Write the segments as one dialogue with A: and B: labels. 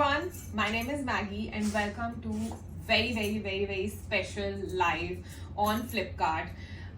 A: everyone, my name is Maggie and welcome to very special live on Flipkart.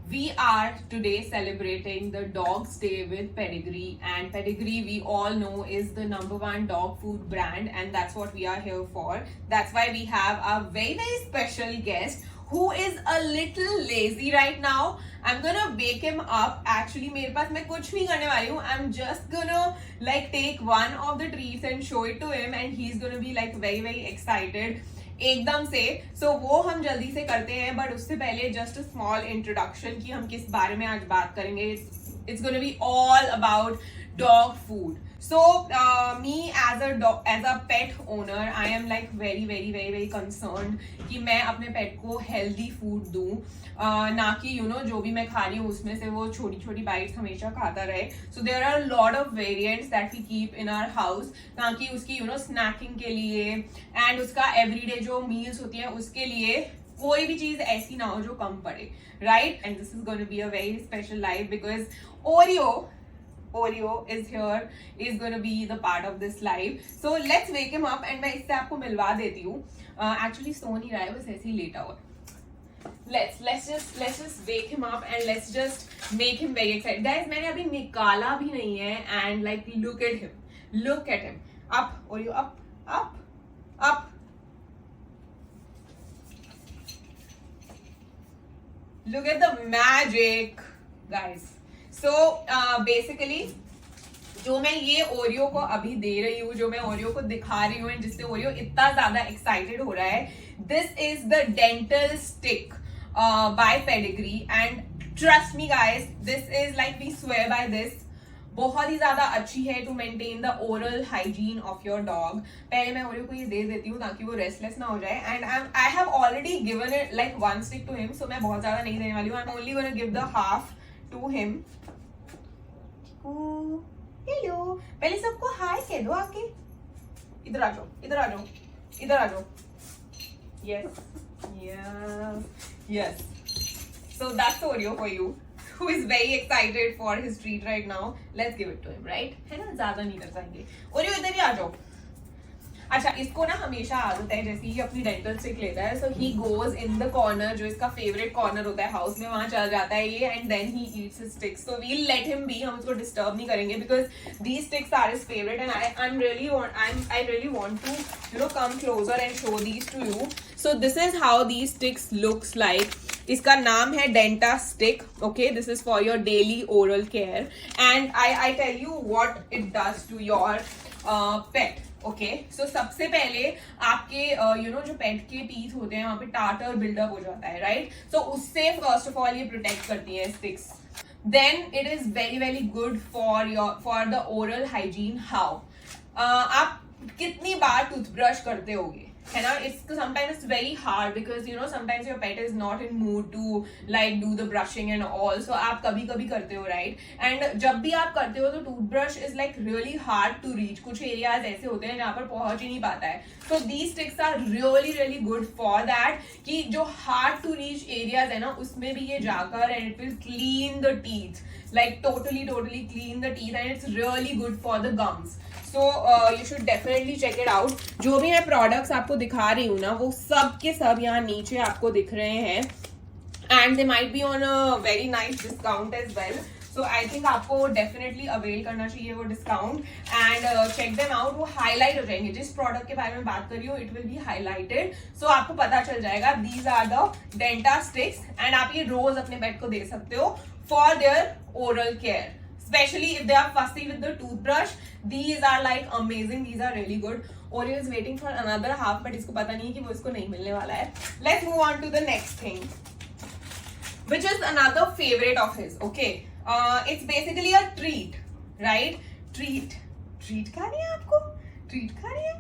A: We are today celebrating the Dog's Day with Pedigree, and Pedigree we all know is the #1 dog food brand, and that's what we are here for. That's why we have a very special guest who is a little lazy right now. I'm gonna wake him up. Actually, मेरे पास मैं कुछ नहीं करने वाली हूँ. I'm just gonna like take one of the treats and show it to him, and he's gonna be like very excited. एकदम से so वो हम जल्दी से करते हैं, but उससे पहले just a small introduction कि हम किस बारे में आज बात करेंगे. It's gonna be all about dog food. So me as a pet owner, I am like very concerned कि मैं अपने पेट को healthy food दूं, ना कि जो भी मैं खा रही हूँ उसमें से वो छोटी बाइट्स हमेशा खाता रहे. So there are a lot of variants that we keep in our house, ताकि उसकी snacking के लिए and उसका everyday जो meals होती हैं उसके लिए कोई भी चीज ऐसी ना हो जो कम पड़े, right? And this is going to be a very special live because Oreo is here, is going to be the part of this live. So let's wake him up and मैं इससे आपको मिलवा देती हूँ. Actually सो नहीं रहा है, बस ऐसे ही लेटा हुआ. Let's just wake him up and let's just make him very excited. Guys, मैंने अभी निकाला भी नहीं है and like look at him. Up, Oreo, up. Look at the magic, guys. So basically जो मैं ये ओरियो को अभी दे रही हूँ, जो मैं ओरियो को दिखा रही हूँ, जिससे ओरियो इतना ज्यादा एक्साइटेड हो रहा है, this is the dental stick by Pedigree. And trust me guys, this is like we swear by this. बहुत ही ज्यादा अच्छी है to maintain the oral hygiene of your dog. पहले मैं ओरियो को ये दे देती हूँ ताकि वो रेस्टलेस ना हो जाए. And I have already given it like 1 stick to him, so मैं बहुत ज्यादा नहीं देने वाली हूँ. I am only gonna give the half to him. Hello, पहले सबको हाय कह दो आके. इधर आ जाओ. Yes. So that's Oreo for you, who is very excited for his treat right now. Let's give it to him, right? है ना, ज्यादा नहीं कर पाएंगे. Oreo इधर ही आ जाओ. अच्छा, इसको ना हमेशा आदत है, जैसे ही अपनी डेंटल स्टिक लेता है, so he goes in the corner, जो इसका फेवरेट कॉर्नर होता है हाउस में, वहां चल जाता है ये, and then he eats his sticks. So we'll let him be, हम उसको डिस्टर्ब नहीं करेंगे because these sticks are his favourite. And I really want to come closer and show these to you. So this is how these sticks looks like. इसका नाम है denta stick. Okay, this is for your daily oral care, and I tell you what it does to your pet. Okay, सो सबसे पहले आपके जो पेट के teeth होते हैं वहां पे टार्टर बिल्डअप हो जाता है, राइट? सो उससे फर्स्ट ऑफ ऑल ये प्रोटेक्ट करती है sticks. Then it is very good for the oral hygiene. How? आप कितनी बार टूथब्रश करते होगे, है ना? Sometimes it's very hard because sometimes your pet is not in mood to like do the brushing and all. So आप कभी करते हो, right? And जब भी आप करते हो तो toothbrush is like really hard to reach. कुछ areas ऐसे होते हैं जहाँ पर पहुंच ही नहीं पाता है. So these sticks are really good for that, कि जो hard to reach areas है ना, उसमें भी ये जाकर and it will clean the teeth, like totally clean the teeth, and it's really good for the gums. So you should definitely check it out. जो भी मैं products आपको दिखा रही हूँ ना, वो सब के सब यहाँ नीचे आपको दिख रहे हैं, and they might be on a very nice discount as well. So I think आपको definitely avail करना चाहिए वो discount, and check them out. वो highlight हो जाएंगे. जिस product के बारे में बात कर रही हूँ, it will be highlighted. So आपको पता चल जाएगा. These are the Denta sticks, and आप ये रोज अपने पेट को दे सकते हो for their oral care. Especially if they are fussy with the toothbrush, these are like amazing. These are really good. Oreo is waiting for another half, but इसको पता नहीं है कि वो इसको नहीं मिलने वाला है. Let's move on to the next thing, which is another favorite of his. Okay, it's basically a treat, right? Treat खानी है आपको? Treat खानी है?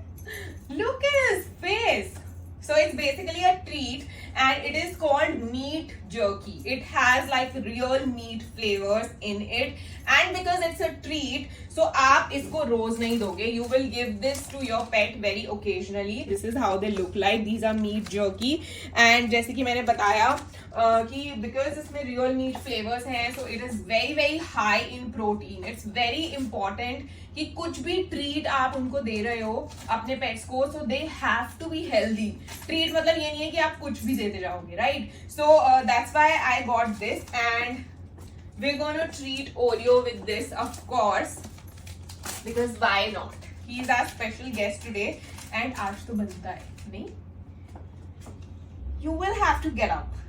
A: Look at his face. So it's basically a treat, and it is called meat jerky. It has like real meat flavors in it, and because it's a treat, so आप इसको रोज नहीं दोगे. You will give this to your pet very occasionally. This is how they look like. These are meat jerky. And जैसे कि मैंने बताया कि बिकॉज इसमें रियल मीट फ्लेवर्स हैं, so it is very very high in protein. It's very important कि कुछ भी ट्रीट आप उनको दे रहे हो अपने पेट्स को, so they have to be healthy. Treat मतलब ये नहीं है कि आप कुछ भी देते जाओगे, right? So that's why I got this and we're going to treat Oreo with this, of course, because why not? He is our special guest today and आज तो बनता है नहीं. You will have to get up.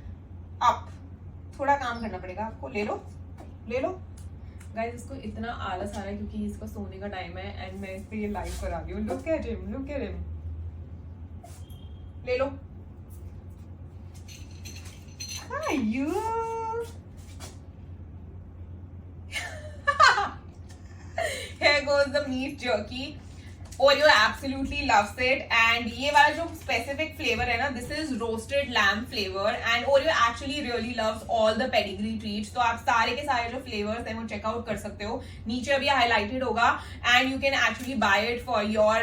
A: थोड़ा काम करना पड़ेगा आपको. ले लो गाइस. इसको इतना आलस आ रहा है क्योंकि इसका सोने का टाइम है एंड मैं इस पे ये लाइव करा रही हूँ. Look at him. ले लो. you. Here goes the meat jerky. Oreo absolutely loves it. And ये वाला जो specific flavor है ना, this is roasted lamb flavor. And Oreo actually really loves all the pedigree treats. तो आप सारे के सारे जो flavors हैं वो check out कर सकते हो. नीचे अभी highlighted होगा. And you can actually buy it for your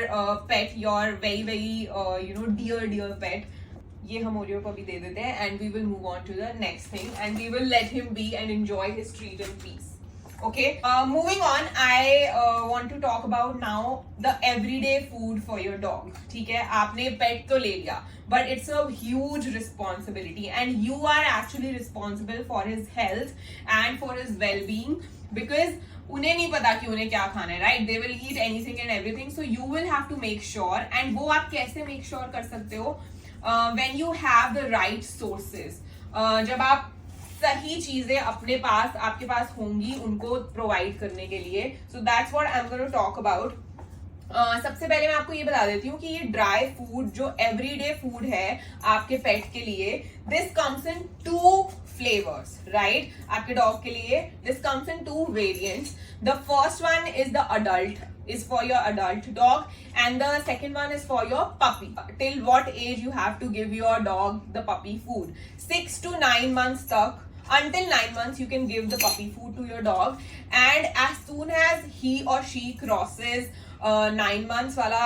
A: pet, your very very dear pet. ये हम ओरियो को भी दे देते हैं and we will move on to the next thing and we will let him be and enjoy his treat in peace. Okay, moving on, I want to talk about now the everyday food for your dog. ठीक है, आपने पेट तो ले लिया, but it's a huge responsibility and you are actually responsible for his health and for his well-being because उन्हें नहीं पता कि उन्हें क्या खाना है, right? They will eat anything and everything, so you will have to make sure. And वो आप कैसे make sure कर सकते हो? When you have the right sources. जब आप सही चीजें अपने पास आपके पास होंगी उनको प्रोवाइड करने के लिए. So that's what I am going to talk about. सबसे पहले मैं आपको ये बता देती हूँ कि ये ड्राई फूड जो एवरीडे फूड है आपके पेट के लिए, this comes in 2 flavors, right? आपके डॉग के लिए this comes in 2 variants. The first one is the adult, is for your adult dog, and the second one is for your puppy. Till what age you have to give your dog the puppy food? 6 to 9 months tak. Until 9 months you can give the puppy food to your dog, and as soon as he or she crosses 9 months wala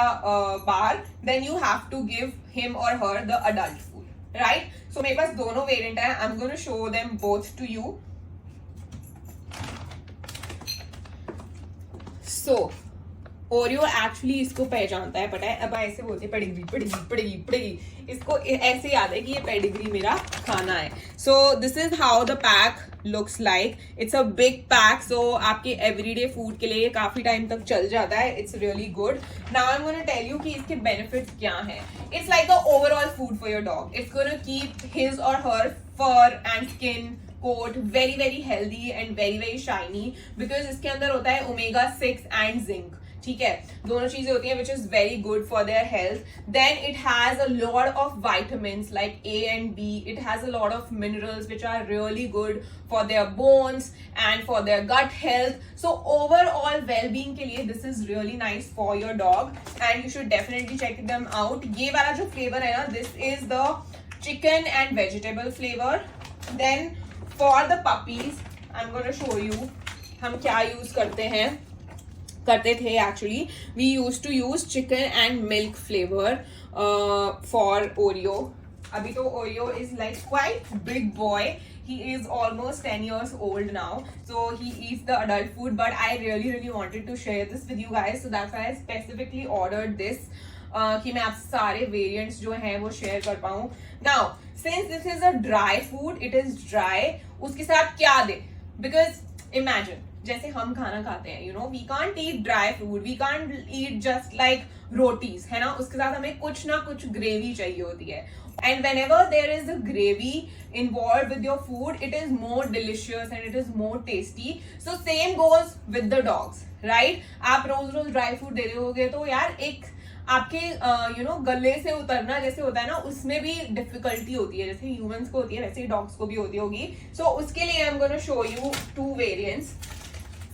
A: bar, then you have to give him or her the adult food, right? So मेरे पास दोनों variant है. I'm going to show them both to you. So Oreo actually इसको पहचानता है, पता है. अब ऐसे बोलते पेडिग्री. इसको ऐसे याद है कि ये पेडिग्री मेरा खाना है. So this is how the pack looks like. It's a big pack, so आपके एवरीडे फूड के लिए काफी टाइम तक चल जाता है. It's really good. Now I am gonna tell you कि इसके बेनिफिट्स क्या हैं. It's like a overall food for your dog. It's gonna keep his और her fur and skin coat very very healthy and very very shiny because इसके अंदर होता है omega 6 and zinc. ठीक है, दोनों चीजें होती हैं which is very good for their health. Then it has a lot of vitamins like A and B. It has a lot of minerals which are really good for their bones and for their gut health. So overall well-being के लिए this is really nice for your dog and you should definitely check them out. ये वाला जो flavor है ना, this is the chicken and vegetable flavor. Then for the puppies, I'm going to show you हम क्या use करते थे. Actually we use to use chicken and milk flavour for Oreo. अभी तो Oreo is like quite big boy. He is almost 10 years old now, so he eats the adult food, but I really wanted to share this with you guys, so that's why I specifically ordered this कि मैं आपसे सारे variants जो हैं वो share कर पाऊँ. Now since this is a dry food, it is dry, उसके साथ क्या दे? Because imagine जैसे हम खाना खाते हैं, we can't eat dry food, we can't eat just like rotis, है ना. उसके साथ हमें कुछ ना कुछ gravy चाहिए होती है. And whenever there is a gravy involved with your food, it is more delicious and it is more tasty. So same goes with the dogs, right? आप रोज dry food दे रहे तो यार एक आपके गले से उतरना जैसे होता है ना, उसमें भी डिफिकल्टी होती है. जैसे ह्यूमंस को होती है वैसे ही डॉग्स को भी होती होगी. सो उसके लिए आई am gonna show you 2 variants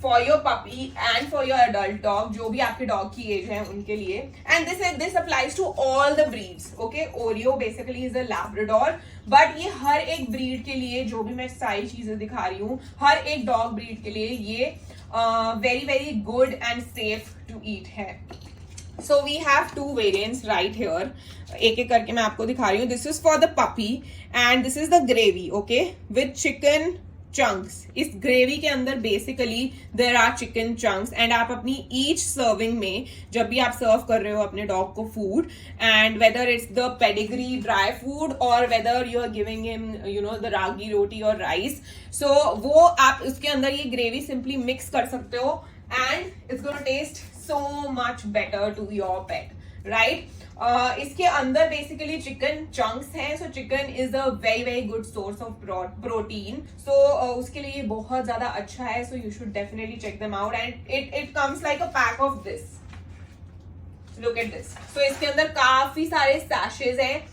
A: for your puppy and for your adult dog, जो भी आपके dog की एज है उनके लिए. And this applies to all the breeds. Okay, Oreo basically is a Labrador, but ये हर एक breed के लिए जो भी मैं सारी चीजें दिखा रही हूँ, हर एक dog breed के लिए ये very very good and safe to eat है. So we have two variants right here. एक एक करके मैं आपको दिखा रही हूँ. This is for the puppy and this is the gravy, okay, with chicken chunks. इस ग्रेवी के अंदर basically there are chicken chunks and आप अपनी ईच सर्विंग में जब भी आप सर्व कर रहे हो अपने डॉग को food, and whether it's the Pedigree dry food और whether you are giving him you know the ragi roti और राइस, सो वो आप उसके अंदर ये ग्रेवी सिंपली मिक्स कर सकते हो and it's gonna taste so much better to your pet, right? इसके अंदर बेसिकली चिकन चंक्स हैं. So chicken is a very very good source of protein. So उसके लिए बहुत ज्यादा अच्छा है. So you should definitely check them out and it comes like a pack of this. Look at this. So इसके अंदर काफी सारे सैशेज हैं.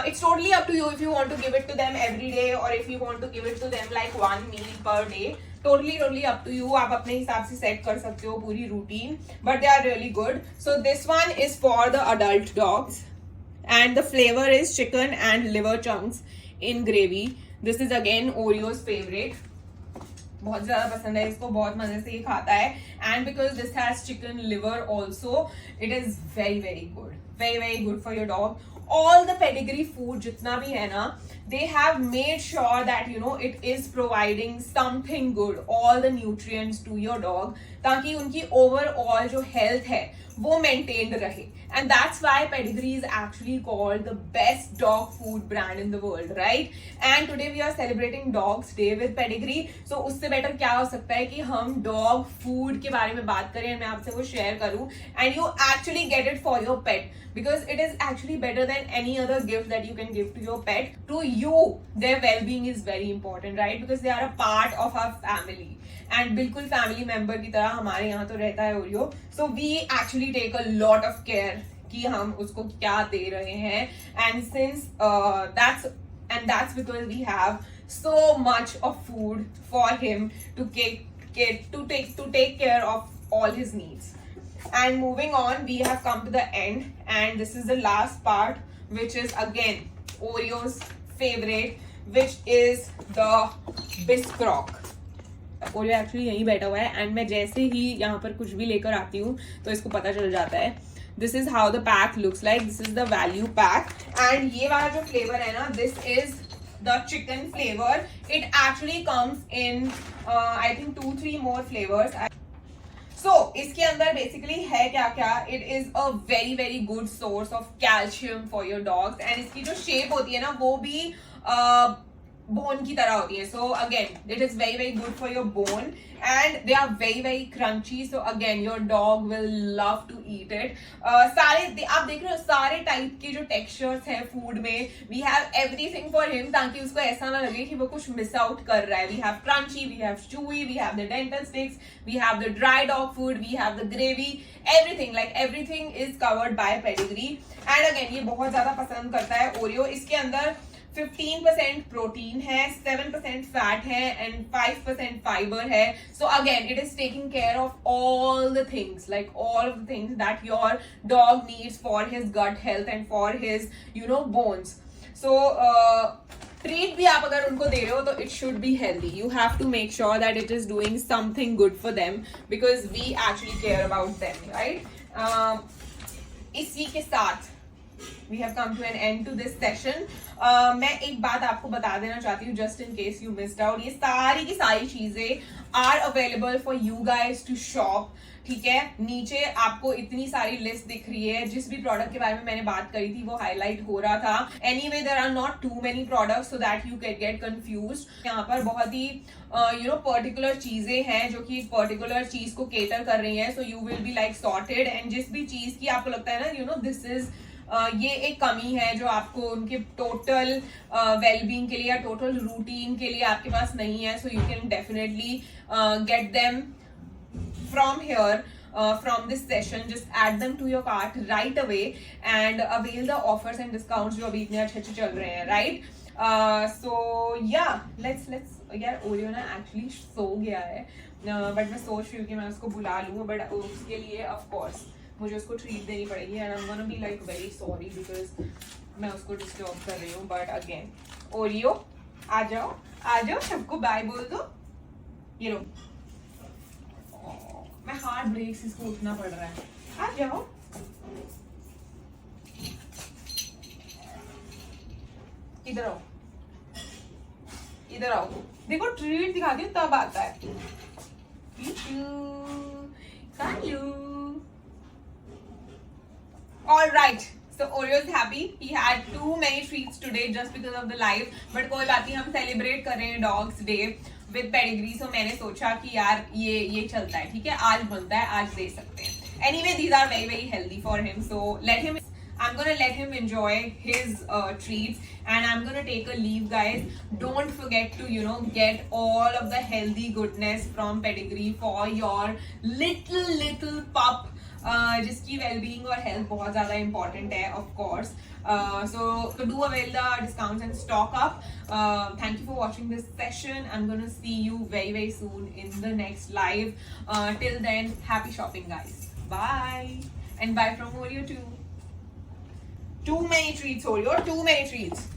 A: It's totally up to you if you want to give it to them every day or if you want to give it to them like one meal per day. Totally up to you. आप अपने हिसाब से set कर सकते हो पूरी routine, but they are really good. So this one is for the adult dogs and the flavor is chicken and liver chunks in gravy. This is again Oreo's favorite. बहुत ज्यादा पसंद है इसको, बहुत मजे से ये खाता है. And because this has chicken liver also, it is very good for your dog. All the pedigree food जितना भी है ना, they have made sure that you know it is providing something good, all the nutrients to your dog, ताकि उनकी overall जो health है वो maintained रहे. And that's why Pedigree is actually called the best dog food brand in the world, right? And today we are celebrating Dogs Day with Pedigree. So उससे better क्या हो सकता है कि हम dog food के बारे में बात करें, मैं आपसे वो share करूं, and you actually get it for your pet. Because it is actually better than any other gift that you can give to your pet. To you, their well-being is very important, right? Because they are a part of our family. And बिल्कुल family member की तरह हमारे यहाँ तो रहता है Oreo. So we actually take a lot of care कि हम उसको क्या दे रहे हैं. And since that's because we have so much of food for him to take care of all his needs. And moving on, we have come to the end and this is the last part, which is again Oreo's favorite, which is the Biscroc. Oreo actually यहीं बैठा हुआ है and मैं जैसे ही यहाँ पर कुछ भी लेकर आती हूँ तो इसको पता चल जाता है. This is how the pack looks like. This is the value pack and ये वाला जो flavor है ना, this is the chicken flavor. It actually comes in I think 2-3 more flavors. So, इसके अंदर बेसिकली है क्या क्या, it is a very good source of calcium for your dogs and इसकी जो शेप होती है ना वो भी बोन की तरह होती है. So again it is very good for your bone and they are very crunchy. So again your dog will love to eat it. सारे आप देख रहे हो सारे टाइप के जो टेक्सचर्स हैं फूड में, we have everything for him ताकि उसको ऐसा ना लगे कि वो कुछ मिस आउट कर रहा है. We have crunchy, we have chewy, we have the dental sticks, we have the dry dog food, we have the gravy, everything is covered by Pedigree. And again ये बहुत ज्यादा पसंद करता है ओरियो. इसके अंदर 15% प्रोटीन है, 7% फैट है एंड 5% फाइबर है. So again it is taking care of all the things that your dog needs for his gut health and for his bones. So treat भी आप अगर उनको दे रहे हो तो it should be healthy. You have to make sure that it is doing something good for them because we actually care about them, right? इसी के साथ we have come to an end to this session. मैं एक बात आपको बता देना चाहती हूँ just in case you missed out. ये सारी की सारी चीजें are available for you guys to shop. ठीक है, नीचे आपको इतनी सारी लिस्ट दिख रही है. जिस भी प्रोडक्ट के बारे में मैंने बात करी थी वो हाईलाइट हो रहा था. Anyway there are not too many products so that you can get confused. यहाँ पर बहुत ही पर्टिकुलर चीजें हैं जो कि एक पर्टिकुलर चीज को केटर कर रही हैं. So you will be like sorted and जिस भी चीज की आपको लगता है ना दिस इज ये एक कमी है जो आपको उनके टोटल वेलबींग के लिए या टोटल रूटीन के लिए आपके पास नहीं है. So you can definitely get them from here, from this session. Just add them to your cart right away and avail the offers and discounts जो अभी इतने अच्छे चल रहे हैं, right? So yeah, let's यार ओरियो ना एक्चुअली सो गया है बट मैं सोच रही हूँ कि मैं उसको बुला लूँ, बट उसके लिए ऑफ कोर्स मुझे उसको ट्रीट देनी पड़ेगी and I am gonna be like very sorry because मैं उसको डिस्टर्ब कर रही हूँ. बट अगेन ओरियो आ जाओ सबको बाय बोल दो. ये लो मैं हार्ट ब्रेक से इसको उठना पड़ रहा है. आ जाओ. इधर आओ. इधर आओ. देखो ट्रीट दिखाती हूँ तब आता है. Kalu. All right. So Oreo is happy. He had too many treats today just because of the live. But कोई बात नहीं, हम celebrate कर रहे हैं Dogs Day with pedigree. So मैंने सोचा कि यार ये चलता है, ठीक है, आज बनता है, आज दे सकते हैं. Anyway, these are very very healthy for him. So I'm gonna let him enjoy his treats, and I'm gonna take a leave, guys. Don't forget to get all of the healthy goodness from pedigree for your little pup. जिसकी wellbeing और health बहुत ज़्यादा important है of course. So do avail the discounts and stock up. Thank you for watching this session. I'm gonna see you very very soon in the next live. Till then, happy shopping, guys. Bye, and bye from Oreo too. Too many treats, Oreo. Too many treats.